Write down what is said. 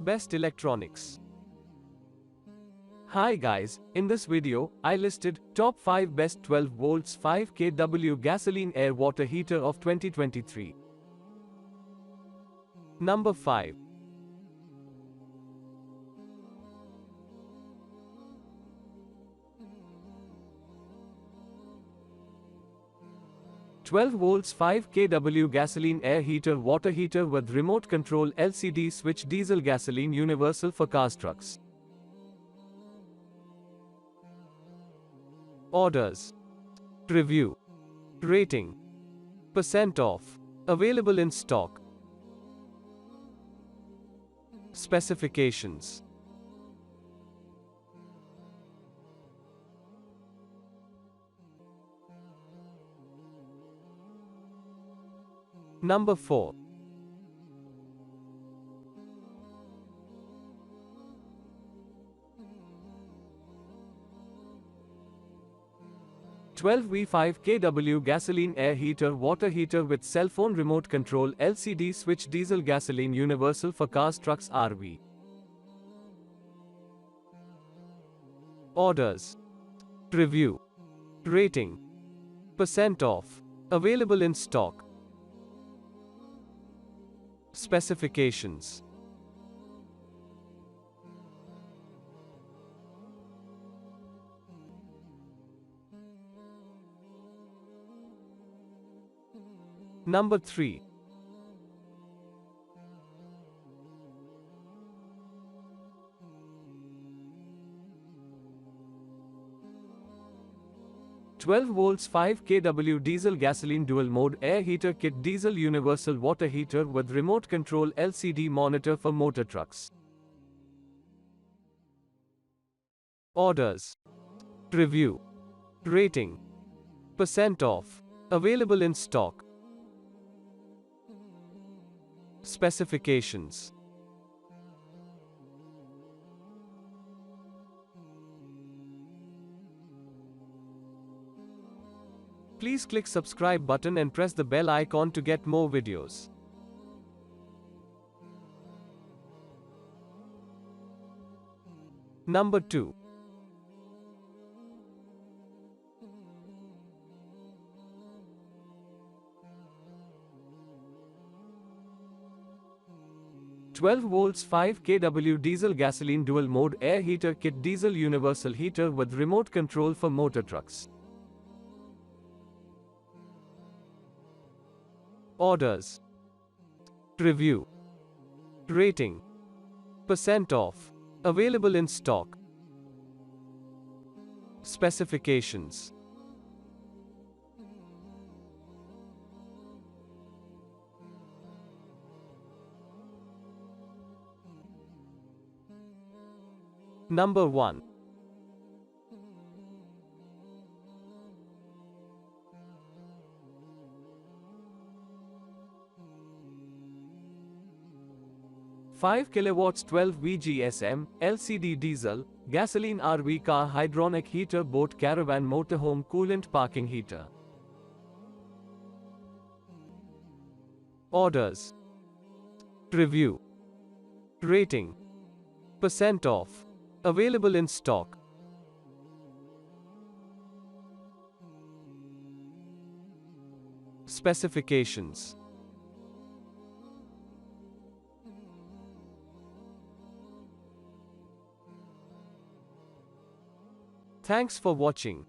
Best electronics. Hi guys, in this video, I listed top 5 best 12 volts 5 kW gasoline air water heater of 2023. Number 5. "12 volts 5 kW gasoline air heater water heater with remote control LCD switch diesel gasoline universal for cars trucks." Orders. Review. Rating. Percent off. Available in stock. Specifications. Number 4. "12V 5 kW gasoline air heater water heater with Cellphone remote control LCD switch diesel gasoline universal for cars trucks RV." Orders. Review. Rating. Percent off. Available in stock. Specifications. Number 3. "12 volts 5 kW diesel gasoline dual mode air heater kit diesel universal water heater with remote control LCD monitor for motor trucks." Orders. Review. Rating. Percent off. Available in stock. Specifications. Please click subscribe button and press the bell icon to get more videos. Number 2. "12 volts 5 kW diesel gasoline dual mode air heater kit diesel universal heater with remote control for motor trucks." Orders. Review. Rating. Percent off. Available in stock. Specifications. Number 1. "5 kilowatts 12 VGSM LCD diesel gasoline RV car hydronic heater boat caravan motorhome coolant parking heater." Orders. Review. Rating. Percent off. Available in stock. Specifications. Thanks for watching.